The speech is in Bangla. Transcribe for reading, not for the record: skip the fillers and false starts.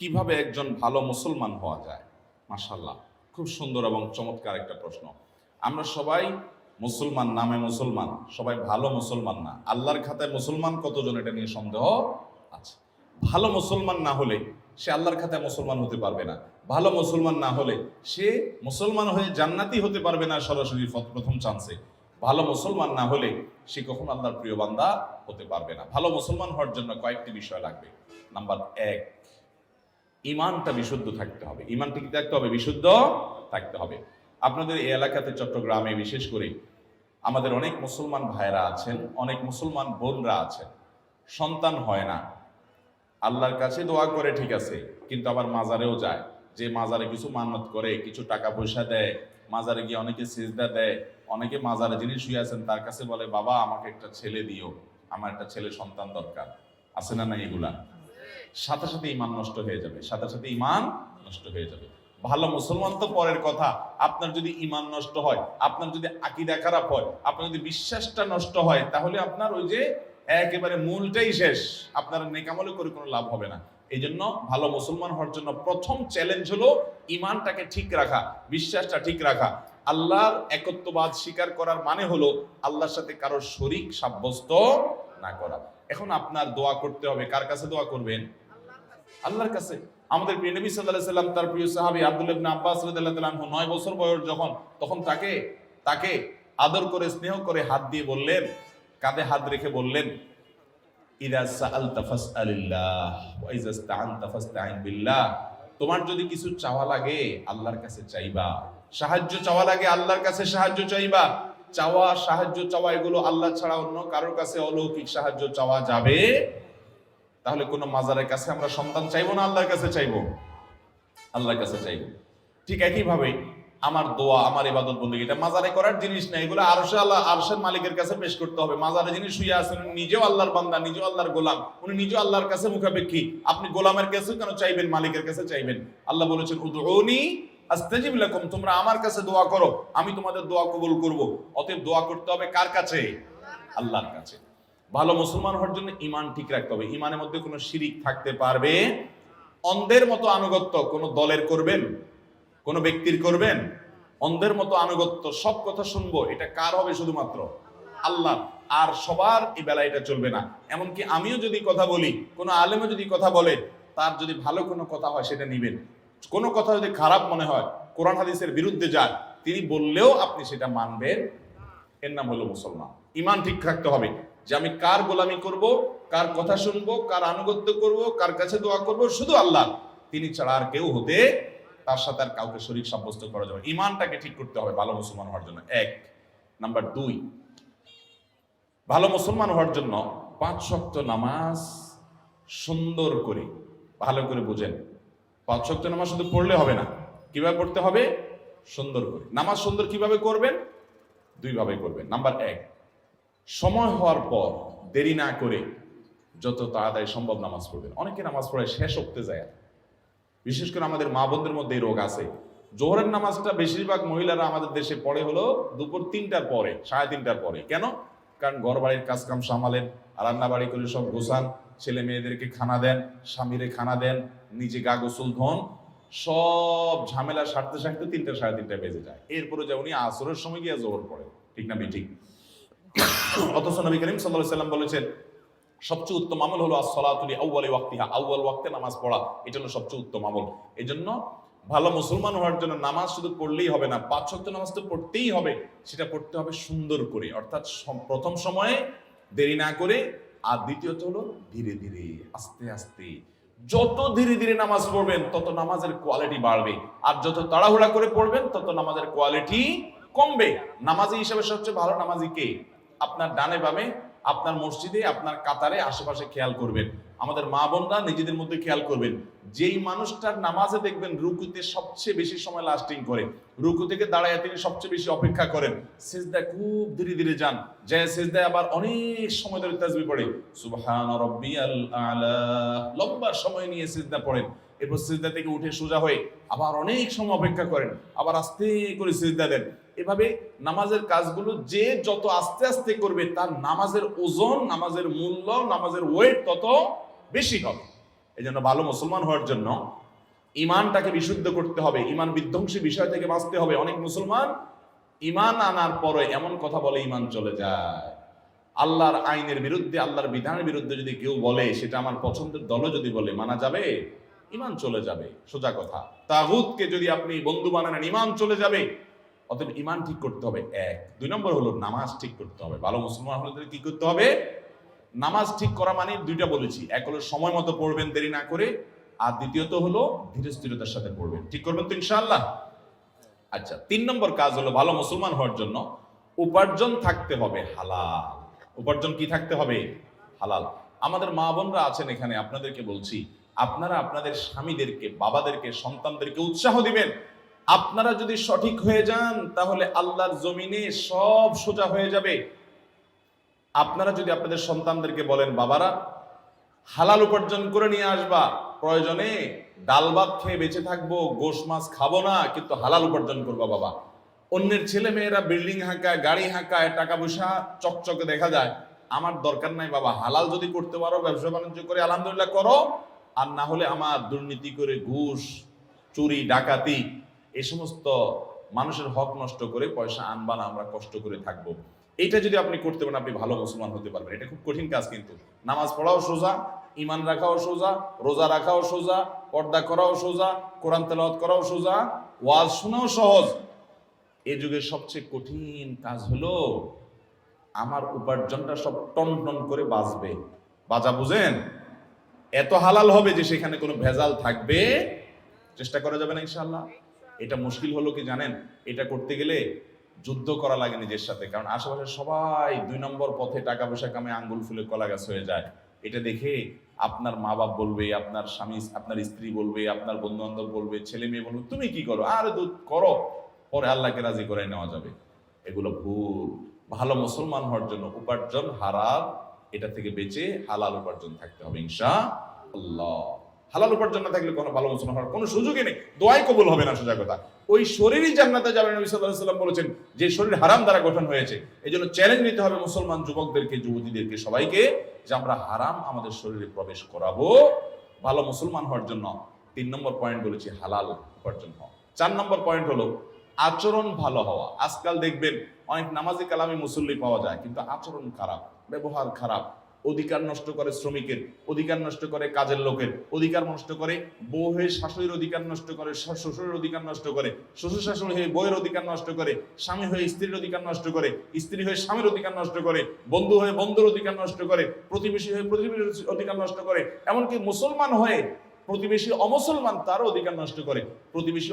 কিভাবে একজন ভালো মুসলমান হওয়া যায়? মাশাআল্লাহ, খুব সুন্দর এবং চমৎকার একটা প্রশ্ন। আমরা সবাই মুসলমান, নামে মুসলমান, সবাই ভালো মুসলমান না। আল্লাহর খাতায় মুসলমান কতজন, এটা নিয়ে সন্দেহ আছে। ভালো মুসলমান না হলে সে আল্লাহর খাতায় মুসলমান হতে পারবে না। ভালো মুসলমান না হলে সে মুসলমান হয়ে জান্নাতি হতে পারবে না সরাসরি প্রথম চান্সে। ভালো মুসলমান না হলে সে কখনো আল্লাহর প্রিয় বান্দা হতে পারবে না। ভালো মুসলমান হওয়ার জন্য কয়েকটি বিষয় লাগবে। নাম্বার 1, ইমানটা বিশুদ্ধ থাকতে হবে। ইমানটা কি থাকতে হবে? বিশুদ্ধ থাকতে হবে। আপনাদের এই এলাকাতে, চট্টগ্রামে বিশেষ করে, আমাদের অনেক মুসলমান ভাইরা আছেন, অনেক মুসলমান বোনরা আছেন, সন্তান হয় না। আল্লাহর কাছে দোয়া করে, ঠিক আছে, কিন্তু আবার মাজারেও যায়। যে মাজারে কিছু মান্নত করে, কিছু টাকা পয়সা দেয়, মাজারে গিয়ে অনেকে সিজদা দেয়, অনেকে মাজারে যিনি শুয়ে আছেন তার কাছে বলে, বাবা আমাকে একটা ছেলে দিও, আমার একটা ছেলে সন্তান দরকার। আছে না না এগুলা? সাথে সাথে ইমান নষ্ট হয়ে যাবে, সাথে সাথে ইমান নষ্ট হয়ে যাবে। ভালো মুসলমান তো পরের কথা, আপনার যদি ইমান নষ্ট হয়, আপনার যদি আকীদা খারাপ হয়, আপনার যদি বিশ্বাসটা নষ্ট হয়, তাহলে আপনার ওই যে একেবারে মূলটাই শেষ। আপনার নেকামলে করে কোনো লাভ হবে না। এই জন্য ভালো মুসলমান হওয়ার জন্য প্রথম চ্যালেঞ্জ হলো ইমানটাকে ঠিক রাখা, বিশ্বাসটা ঠিক রাখা। আল্লাহর একত্ববাদ স্বীকার করার মানে হলো আল্লাহর সাথে কারো শরীক সাব্যস্ত না করা। এখন আপনার দোয়া করতে হবে। কার কাছে দোয়া করবেন? আল্লাহর কাছে। আমাদের প্রিয় নবী সাল্লাল্লাহু আলাইহি সাল্লাম, তার প্রিয় সাহাবী আব্দুল্লাহ ইবনে আব্বাস রাদিয়াল্লাহু তাআলা আনহু 9 বছর বয়স যখন, তখন তাকে আদর করে, স্নেহ করে হাত দিয়ে বললেন, কাঁধে হাত রেখে বললেন, ইযা সাআলতা ফাসআলিল্লাহ ওয়া ইযা ইসতাআনতা ফাসতাইন বিল্লাহ। তোমার যদি কিছু চাওয়া লাগে আল্লাহর কাছে চাইবা, সাহায্য চাওয়া লাগে আল্লাহর কাছে সাহায্য চাইবা। চাওয়া, সাহায্য চাওয়া এগুলো আল্লাহ ছাড়া অন্য কারোর কাছে অলৌকিক সাহায্য চাওয়া যাবে। তাহলে কোন মাজারের কাছে আমরা সন্তান চাইবো না, আল্লাহর কাছে চাইবো? আল্লাহর কাছে চাইবো। ঠিক একইভাবে আমার দোয়া, আমার ইবাদত বন্দেগী, এটা মাজারে করার জিনিস না। এগুলো আরশের মালিকের কাছে পেশ করতে হবে। মাজারে যিনি শুয়ে আছেন নিজেও আল্লাহর বান্দা, নিজেও আল্লাহর গোলাম, উনি নিজেও আল্লাহর কাছে মুখাপেক্ষী। আপনি গোলামের কাছে কেন চাইবেন? মালিকের কাছে চাইবেন। আল্লাহ বলেছেন, উদউনি আস্তাজিব লাকুম, তোমরা আমার কাছে দোয়া করো, আমি তোমাদের দোয়া কবুল করব। অতএব দোয়া করতে হবে কার কাছে? আল্লাহর কাছে। ভালো মুসলমান হওয়ার জন্য ইমান ঠিক রাখতে হবে। ইমানের মধ্যে কোনো শিরিক থাকতে পারবে? অন্ধের মতো আনুগত্য কোন দলের করবেন, কোন ব্যক্তির করবেন? অন্ধের মতো আনুগত্য, সব কথা শুনবো, এটা কার হবে? শুধুমাত্র আল্লাহ। আর সবার এই বেলা এটা চলবে না। এমনকি আমিও যদি কথা বলি, কোন আলেমও যদি কথা বলে, তার যদি ভালো কোনো কথা হয় সেটা নিবেন। কোনো কথা যদি খারাপ মনে হয়, কোরআন হাদিসের বিরুদ্ধে যায়, তিনি বললেও আপনি সেটা মানবেন। এর নাম হলো মুসলমান। ইমান ঠিক রাখতে হবে যে আমি কার গোলামি করব, কার কথা শুনবো, কার আনুগত্য করব, কার কাছে দোয়া করব, শুধু আল্লাহ। তিনি ছাড়া আর কেউ হতে, তার সাথে আর কাউকে শরীক সাব্যস্ত করা যাবে। ইমানটাকে ঠিক করতে হবে ভালো মুসলমান হওয়ার জন্য। 1 নাম্বার 2, ভালো মুসলমান হওয়ার জন্য 5 ওয়াক্ত নামাজ সুন্দর করে, ভালো করে বুঝেন। 5 ওয়াক্ত নামাজ শুধু পড়লে হবে না। কিভাবে পড়তে হবে? সুন্দর করে। নামাজ সুন্দর কিভাবে করবেন? 2 ভাবে করবেন। নাম্বার 1, সময় হওয়ার পর দেরি না করে যত তাড়াতাড়ি সম্ভব নামাজ পড়বেন। অনেকে নামাজ পড়ে শেষ উঠতে যায়। বিশেষ করে আমাদের মা বোনদের মধ্যে এই রোগ আছে। জোহরের নামাজটা বেশিরভাগ মহিলারা আমাদের দেশে পড়ে হলো দুপুর 3টার পরে, 3:30টার পরে। কেন? কারণ ঘর বাড়ির কাজ কাম সামালেন, রান্না বাড়ি করে সব গোছান, ছেলে মেয়েদেরকে খানা দেন, স্বামীরে খানা দেন, নিজে গা গোসল ধন, সব ঝামেলা সারতে সারতে 3টা 3:30 বেজে যায়। এরপরে যে উনি আসরের সময় গিয়ে জোহর পড়ে, ঠিক না বেঠিক? অথচ নবী করিম সাল্লাল্লাহু আলাইহি ওয়াসাল্লাম বলেছেন, সবচেয়ে উত্তম আমল হলো as-সালাতু লি আউয়ালি ওয়াক্তিহা, আউয়াল ওয়াক্তে নামাজ পড়া, এটা হলো সবচেয়ে উত্তম আমল। এজন্য ভালো মুসলমান হওয়ার জন্য নামাজ শুধু পড়লেই হবে না, 5 ওয়াক্ত নামাজ তো পড়তেই হবে। সেটা পড়তে হবে সুন্দর করে, অর্থাৎ প্রথম সময়ে দেরি না করে, আর দ্বিতীয়ত হলো ধীরে ধীরে, আস্তে আস্তে। যত ধীরে ধীরে নামাজ পড়বেন তত নামাজের কোয়ালিটি বাড়বে, আর যত তাড়াহুড়া করে পড়বেন তত নামাজের কোয়ালিটি কমবে। নামাজি হিসেবে সবচেয়ে ভালো নামাজি কে? আপনার ডানে বামে, আপনার মসজিদে, আপনার কাতারে, আশেপাশে খেয়াল করবেন। আমাদের মা বোনরা নিজেদের মধ্যে খেয়াল করবেন, যেই মানুষটার নামাজে দেখবেন রুকুতে সবচেয়ে বেশি সময় লাস্টিং করে, রুকু থেকে দাঁড়ায় তিনি সবচেয়ে বেশি অপেক্ষা করেন, সিজদায় খুব ধীরে ধীরে যান, যে সিজদায় আবার অনেক সময় ধরে তাসবিহ পড়ে, সুবহান রাব্বিয়াল আলা, লম্বা সময় নিয়ে সিজদা পড়েন, এরপর সিজদা থেকে উঠে সোজা হয়ে আবার অনেক সময় অপেক্ষা করেন, আবার আস্তে করে সিজদা দেন। এভাবে নামাজের কাজগুলো যে যত আস্তে আস্তে করবে, তার নামাজের ওজন, নামাজের মূল্য, নামাজের ওয়েট তত বেশি হবে। এই জন্য ভালো মুসলমান হওয়ার জন্য ইমানটাকে বিশুদ্ধ করতে হবে, ইমান বিধ্বংসী বিষয় থেকে বাঁচতে হবে। অনেক মুসলমান ইমান আনার পরে এমন কথা বলে ইমান চলে যায়। আল্লাহর আইনের বিরুদ্ধে, আল্লাহর বিধানের বিরুদ্ধে যদি কেউ বলে, সেটা আমার পছন্দের দলও যদি বলে, মানা যাবে? ইমান চলে যাবে, সোজা কথা। তাগুতকে যদি আপনি বন্ধু বানান, ইমান চলে যাবে। অতএব ইমান ঠিক করতে হবে, এক। 2 নম্বর হলো নামাজ ঠিক করতে হবে। ভালো মুসলমান হলে কি করতে হবে? নামাজ ঠিক করা মানে 2টা বলেছি, এক হলো সময় মতো পড়বেন দেরি না করে, আর দ্বিতীয়ত হলো ধীরে স্থিরতার সাথে পড়বেন। ঠিক করবেন তো ইনশাআল্লাহ? আচ্ছা, 3 নম্বর কাজ হলো ভালো মুসলমান হওয়ার জন্য উপার্জন থাকতে হবে হালাল। উপার্জন কি থাকতে হবে? হালাল। আমাদের মা বোনরা আছেন এখানে, আপনাদেরকে বলছি, আপনারা আপনাদের স্বামীদেরকে, বাবাদেরকে, সন্তানদেরকে উৎসাহ দিবেন। আপনারা যদি সঠিক হয়ে যান তাহলে আল্লাহর জমিনে সব সোজা হয়ে যাবে। আপনারা যদি আপনাদের সন্তানদেরকে বলেন, বাবারা হালাল উপার্জন করে নিয়ে আসবা, প্রয়োজনে ডাল ভাত খেয়ে বেঁচে থাকবো, গোশ মাছ খাবো না, কিন্তু হালাল উপার্জন করবা বাবা। অন্যের ছেলে মেয়েরা বিল্ডিং হাঁকায়, গাড়ি হাঁকায়, টাকা পয়সা চকচকে দেখা যায়, আমার দরকার নাই বাবা। হালাল যদি করতে পারো, ব্যবসা বাণিজ্য করে আলহামদুলিল্লাহ করো, আর না হলে আমার দুর্নীতি করে, ঘুষ, চুরি, ডাকাতি, এই সমস্ত মানুষের হক নষ্ট করে পয়সা আনবা না, আমরা কষ্ট করে থাকবো। এইটা যদি আপনি করতে পারেন, আপনি ভালো মুসলমান হতে পারবেন। এটা খুব কঠিন কাজ, কিন্তু নামাজ পড়াও সোজা, ইমান রাখাও সোজা, রোজা রাখাও সোজা, পর্দা করাও সোজা, কোরআন তেলাওয়াত করাও সোজা, ওয়াজ শোনাও সহজ। এই যুগের সবচেয়ে কঠিন কাজ হলো আমার উপার্জনটা সব টন টন করে বাজবে। বাজা বুঝেন? এত হালাল হবে যে সেখানে কোনো ভেজাল থাকবে, চেষ্টা করা যাবে না ইনশাআল্লাহ। এটা মুশকিল হলো কি জানেন? এটা করতে গেলে যুদ্ধ করা লাগে নিজের সাথে, কারণ আশেপাশে সবাই 2 নম্বর পথে টাকা পয়সা কামে আঙ্গুল ফুলে কলা গাছ হয়ে যায়। এটা দেখে আপনার মা বাপ বলবে, আপনার স্বামী, আপনার স্ত্রী বলবে, আপনার বন্ধু বান্ধব বলবে, ছেলে মেয়ে বলবে, তুমি কি করো? আরে দুধ করো, পরে আল্লাহকে রাজি করে নেওয়া যাবে। এগুলো ভুল। ভালো মুসলমান হওয়ার জন্য উপার্জন হারাম, এটা থেকে বেঁচে হালাল উপার্জন থাকতে হবে ইনশাআল্লাহ। হালাল উপার্জন না থাকলে কোনো ভালো মুসলমান হওয়ার কোনো সুযোগই নেই, দোয়াই কবুল হবে না, সোজা কথা। ওই শরীরই জান্নাতে যাবে। নবী সাল্লাল্লাহু আলাইহি ওয়াসাল্লাম বলেছেন যে শরীর হারাম দ্বারা গঠন হয়েছে। এই জন্য চ্যালেঞ্জ নিতে হবে মুসলমান যুবকদেরকে, যুবতীদেরকে, সবাইকে, যে আমরা হারাম আমাদের শরীরে প্রবেশ করাবো। ভালো মুসলমান হওয়ার জন্য 3 নম্বর পয়েন্ট বলেছি, হালাল উপার্জন হওয়া। 4 নম্বর পয়েন্ট হলো আচরণ ভালো হওয়া। আজকাল দেখবেন অনেক নামাজি কালামি মুসল্লি পাওয়া যায়, কিন্তু আচরণ খারাপ, ব্যবহার খারাপ, অধিকার নষ্ট করে শ্রমিকের, অধিকার নষ্ট করে কাজের লোকের, অধিকার নষ্ট করে বউ হয়ে শাশুড়ির অধিকার নষ্ট করে, শ্বশুরের অধিকার নষ্ট করে, শ্বশুর শাশুড়ি হয়ে বউয়ের অধিকার নষ্ট করে, স্বামী হয়ে স্ত্রীর অধিকার নষ্ট করে, স্ত্রী হয়ে স্বামীর অধিকার নষ্ট করে, বন্ধু হয়ে বন্ধুর অধিকার নষ্ট করে, প্রতিবেশী হয়ে প্রতিবেশীর অধিকার নষ্ট করে, এমনকি মুসলমান হয়ে প্রতিবেশী অমুসলমান তারও অধিকার নষ্ট করে। প্রতিবেশী